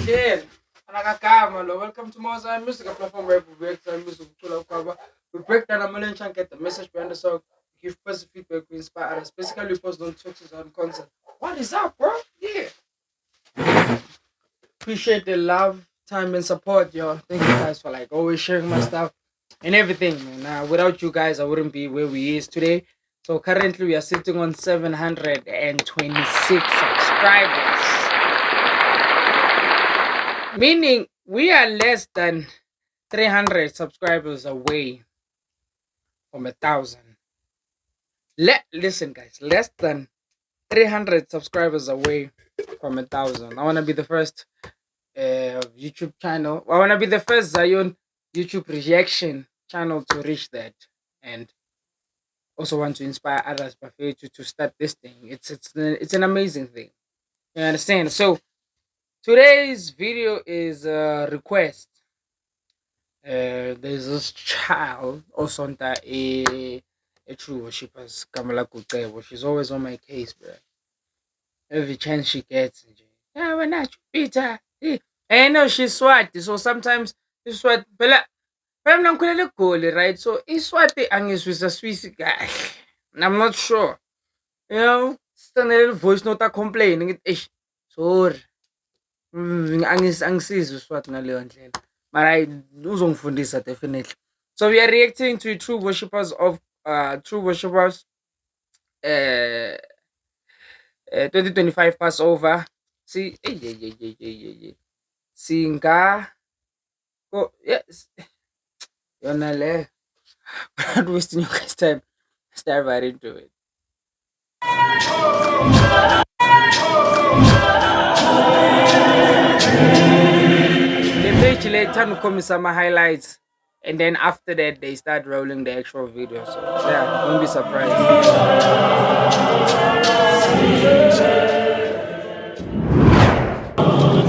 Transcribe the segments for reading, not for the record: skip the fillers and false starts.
again. Anakagama lo. Welcome to Moza Music, a platform where we break down music. We break down a million chunk, get the message behind the song, give positive feedback, we inspire others. Basically, we post on Twitter on content. What is up, bro? Yeah. Appreciate the love, time, and support, yo. Thank you guys for like always sharing my stuff and everything, man. Without you guys, I wouldn't be where we is today. So currently, we are sitting on 726 subscribers. Meaning we are less than 300 subscribers away from 1,000. Listen, guys, less than 300 subscribers away from 1,000. I want to be the first YouTube channel. I want to be the first Zion YouTube reaction channel to reach that, and also want to inspire others by to start this thing. It's an amazing thing. You understand? So today's video is a request. There's this child also a true worshippers Kamala Kutebo. She's always on my case, bro. Every chance she gets, yeah, we're not Peter. I know she's Swati, so sometimes she's Swati. But I'm not going to right? So it's Swati and it's with a Swiss guy. I'm not sure. You know, it's a little voice note complaining. Sorry. Angisizo Swati na leyo ndlela. Mara uzongifundisa definitely. So we are reacting to true worshippers of 2025 Passover. See, Singa. Oh, yes. You're not there. We're not wasting your guys' time. Let's dive right into it. The page later come some highlights, and then after that they start rolling the actual video. So yeah, don't be surprised.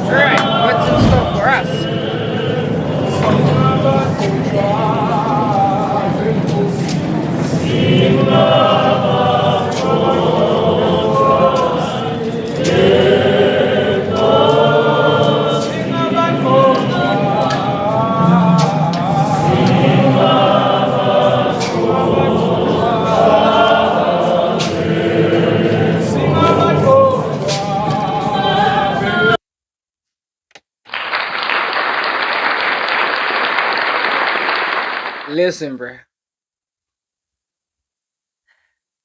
Alright, what's in store for us? Listen, bro.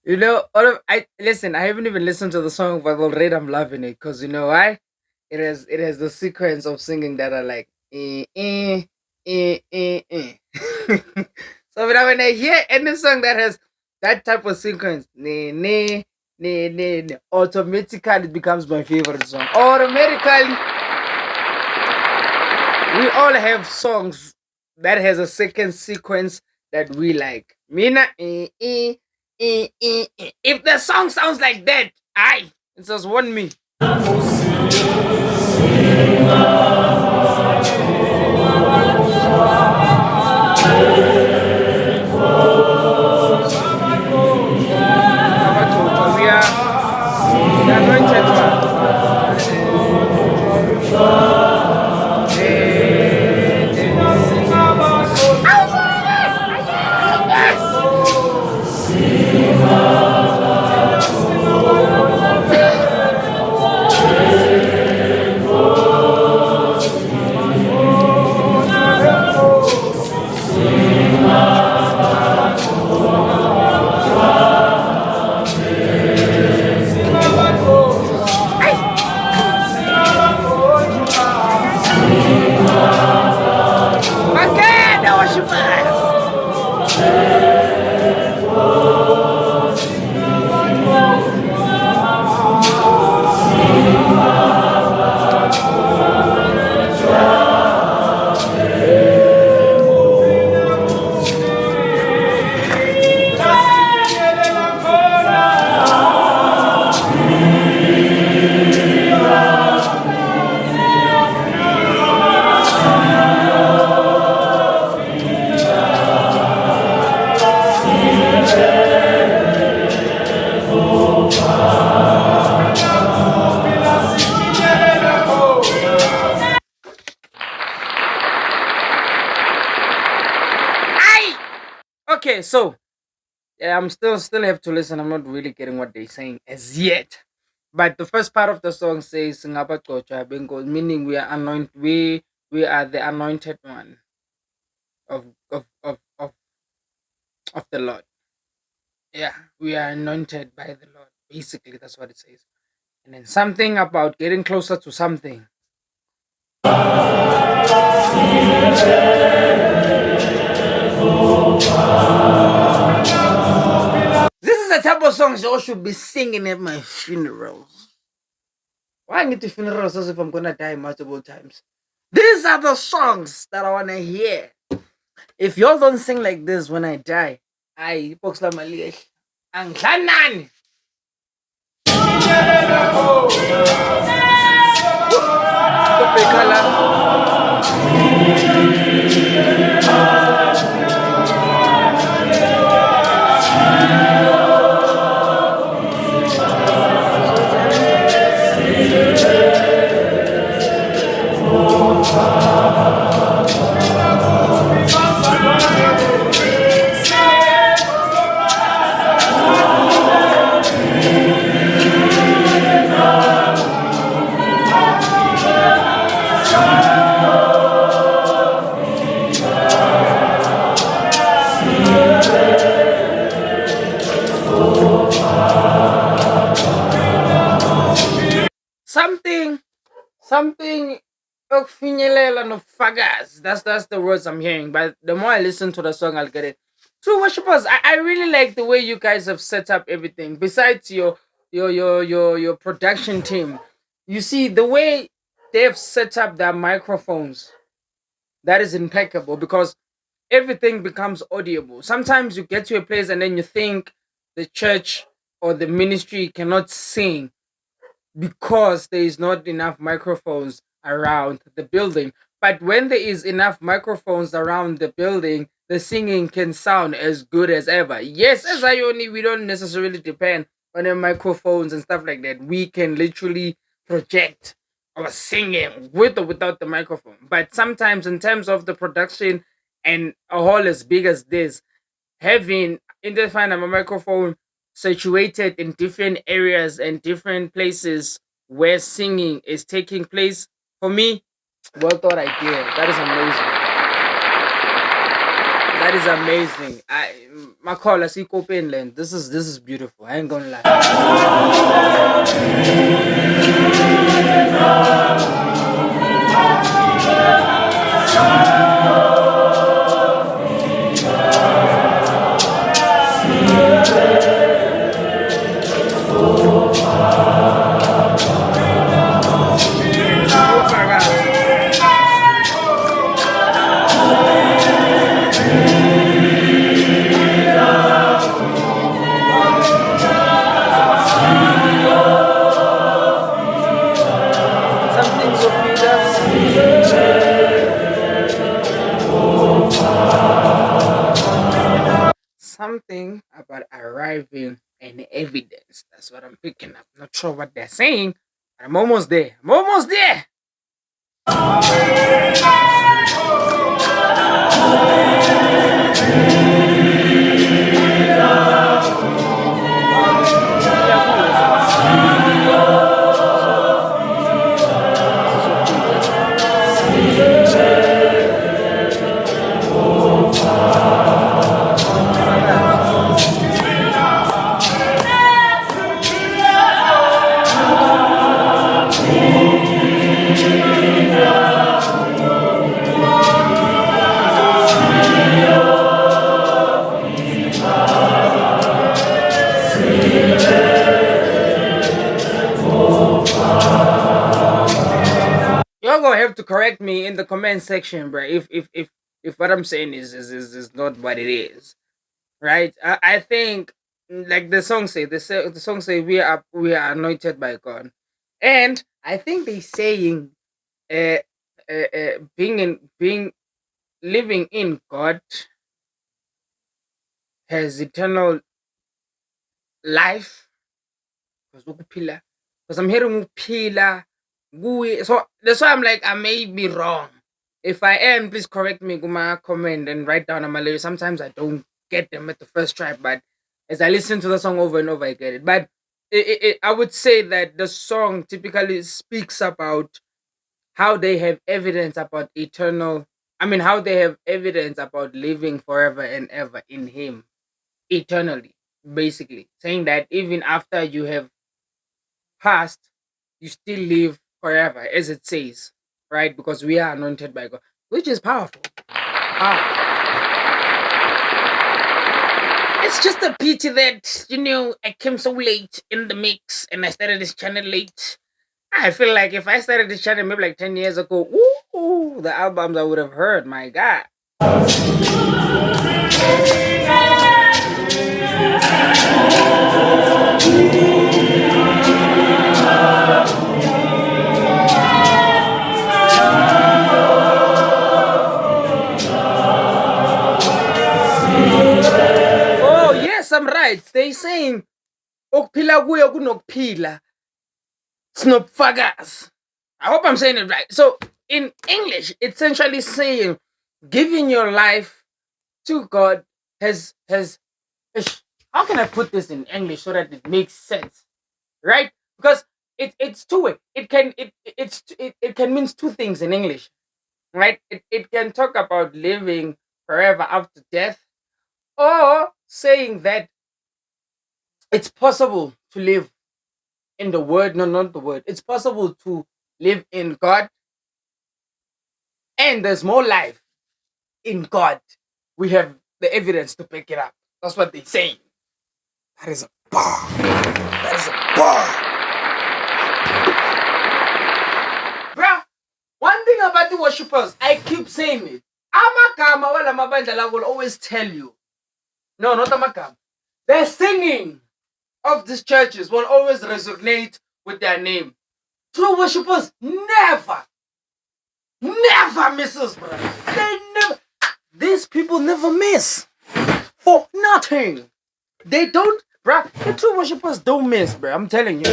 You know, I haven't even listened to the song, but already I'm loving it because you know why? It has the sequence of singing that are like So when I hear any song that has that type of sequence, automatically it becomes my favorite song. Automatically, we all have songs that has a second sequence that we like. Mina, if the song sounds like that, it just want me. The anointed one. Okay, so yeah, I'm still have to listen. I'm not really getting what they're saying as yet. But the first part of the song says Siyabagcotjwa beNkosi, meaning we are the anointed one of of of of, of the Lord. Yeah, we are anointed by the Lord. Basically, that's what it says. And then something about getting closer to something. This is the type of songs you should be singing at my funerals. Why I need to funerals as if I'm gonna die multiple times? These are the songs that I wanna hear. If y'all don't sing like this when I die, I boxla mali anglanani. Something, something okufinyelela nobufakazi. That's the words I'm hearing. But the more I listen to the song, I'll get it. True worshippers, I really like the way you guys have set up everything. Besides your production team, you see the way they've set up their microphones. That is impeccable because everything becomes audible. Sometimes you get to a place and then you think the church or the ministry cannot sing because there is not enough microphones around the building. But when there is enough microphones around the building, the singing can sound as good as ever. Yes, as Ioni, we don't necessarily depend on the microphones and stuff like that. We can literally project our singing with or without the microphone. But sometimes, in terms of the production and a hall as big as this, having identifying a microphone situated in different areas and different places where singing is taking place, for me, well thought idea. That is amazing. That is amazing. My call, I see Copenhagen. This is beautiful. I ain't gonna lie. Something so something about arriving and evidence. That's what I'm picking up. Not sure what they're saying, but I'm almost there. I'm almost there. You're gonna have to correct me in the comment section, bro. If what I'm saying is not what it is, right? I think like the song say the song say we are anointed by God, and I think they saying uh, being living in God has eternal life because I'm hearing ukuphila kuye. So that's why I'm like I may be wrong. If I am, please correct me, Guma comment and write down a Malay. Sometimes I don't get them at the first try, but as I listen to the song over and over, I get it. But I would say that the song typically speaks about how they have evidence about eternal. I mean, how they have evidence about living forever and ever in Him, eternally. Basically, saying that even after you have passed, you still live forever, as it says, right? Because we are anointed by God, which is powerful. It's just a pity that, I came so late in the mix and I started this channel late. I feel like if I started this channel maybe like 10 years ago, ooh, the albums I would have heard, my God. Oh, yes, I'm right. They saying, okuphila kuyo kunokuphila. Snopfagas. I hope I'm saying it right. So in English, it's essentially saying giving your life to God has how can I put this in English so that it makes sense? Right? Because it's two way. It can mean two things in English. Right? It can talk about living forever after death, or saying that it's possible to live in the word, no, not the word. It's possible to live in God, and there's more life in God. We have the evidence to pick it up. That's what they say. That is a bar. That is a bar. Bruh, one thing about the worshippers, I keep saying it. Amakama wala mabandla will always tell you. No, not Amakama. The singing of these churches will always resonate with their name. True worshippers never misses, bro. These people never miss. For nothing. They don't, bro. The true worshippers don't miss, bro. I'm telling you.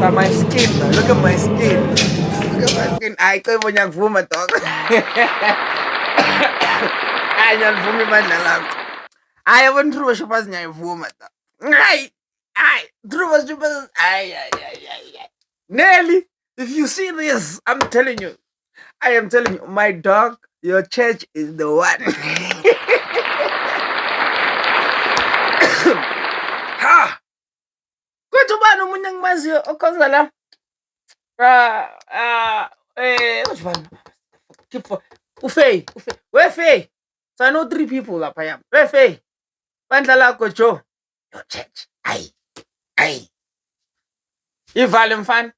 My skin, look at my skin. Look at my skin. Ay, ko mo niyang fuma to. Ay, niyang fumi man na lang. Ay, won't true shopas niya yung fuma to. Ay, true shopas. Ay. Nelly, if you see this, I'm telling you. I am telling you, my dog, your church is the one. Ha! Kwethu bani umuntu engimaziyo okhonzela which one? Keep for Ufey. Where Fey? So I know 3 people lapha. Where Fey? Bandla lakho Joe. Your church. Aye. Ivale mfana.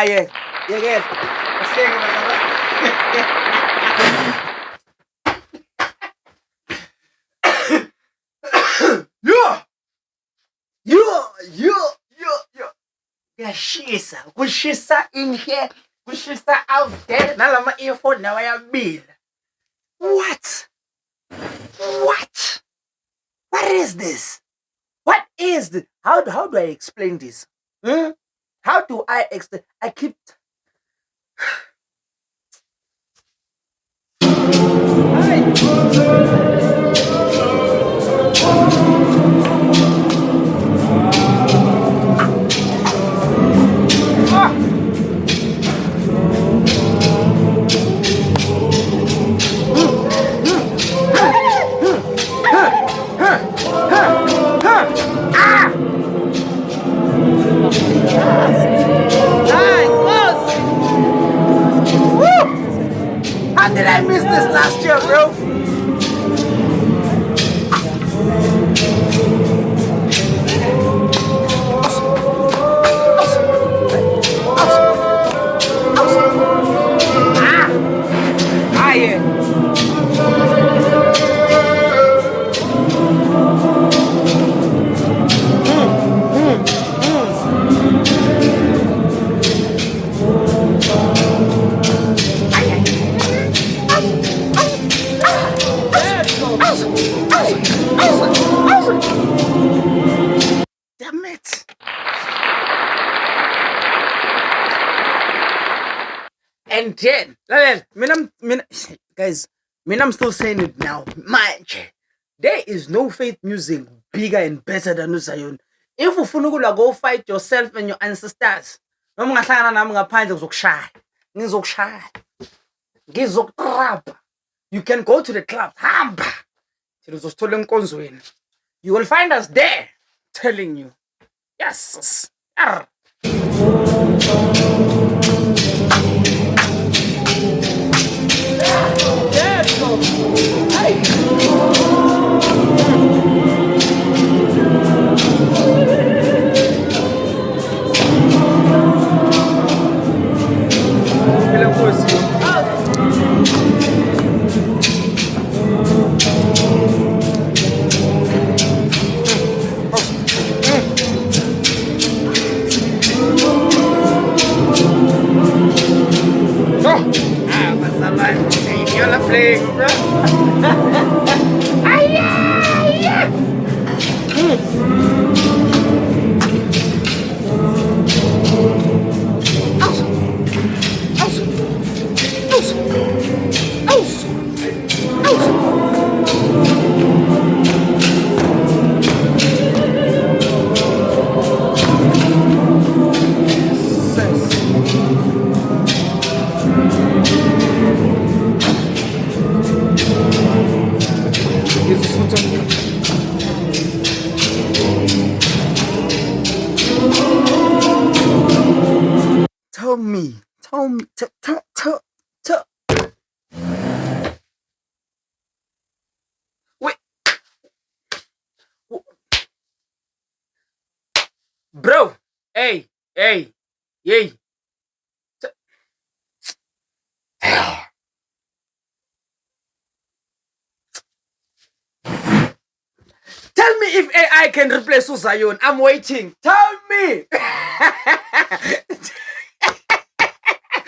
yeah. Yeah. Yeah. Yeah. Kuyashisa. Kushisa in here. Kushisa out there. Nalama earphone na wayabila. What? What? What is this? What is this? How do I explain this? How do I explain? I keep. How did I miss this last year, bro? Damn it. And then, guys, I'm still saying it now. Man, there is no faith music bigger and better than uZion. If ufuna go fight yourself and your ancestors, noma ungahlangana nami ngaphandle ngizokushaya. Ngizokutrapa. You can go to the club. Hamba. You will find us there. Telling you. Yes. Arr. You're playing, bro. Tell me. Wait. Bro. Hey. Yay. Tell me if AI can replace uZion. I'm waiting. Tell me.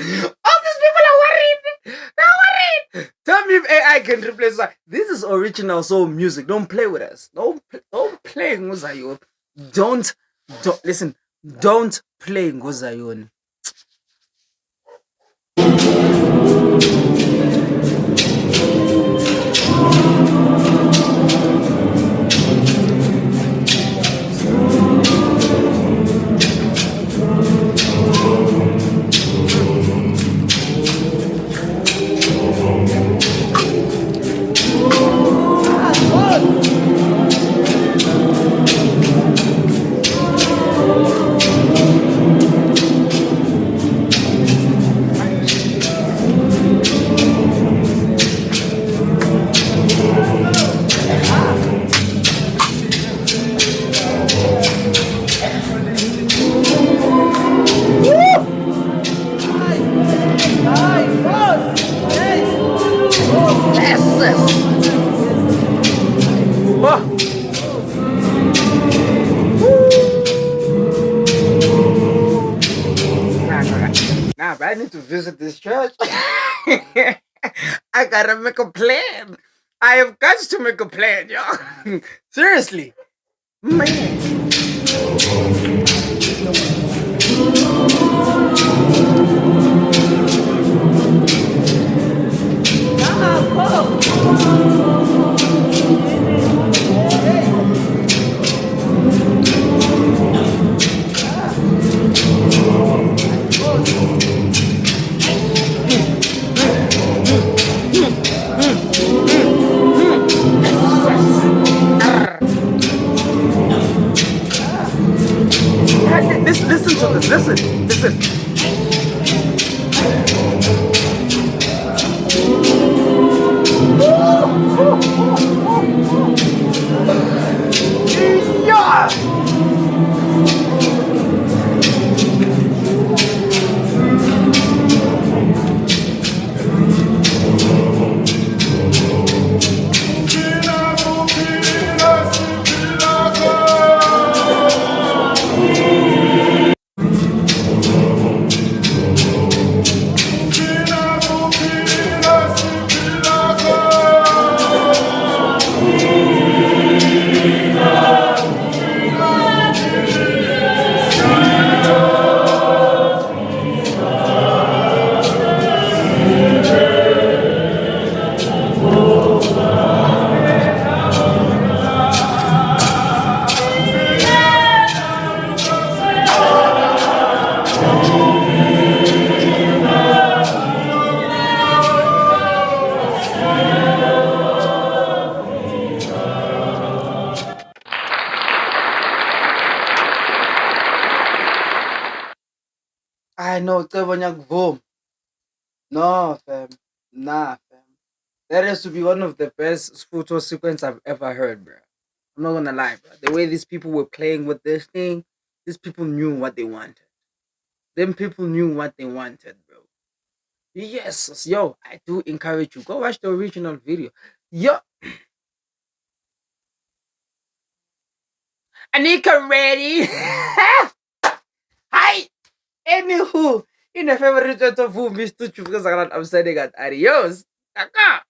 All these people are worried. They're worried. Tell me if AI can replace uZion. This is original soul music. Don't play with us. Don't play uZion. Don't listen. Don't play uZion. I need to visit this church. I gotta make a plan. I have got to make a plan, yo. Seriously, man. Listen to this. Listen. Yeah. I know, Tebonyakvom. No, fam. Nah, fam. That has to be one of the best photo sequence I've ever heard, bro. I'm not gonna lie, bro. The way these people were playing with this thing, these people knew what they wanted. Them people knew what they wanted, bro. Yes, yo, I do encourage you. Go watch the original video. Yo, Anika ready? Hi. Anywho, in the favorite of whom Mr. Chukas, I'm sending at adios. Kaka.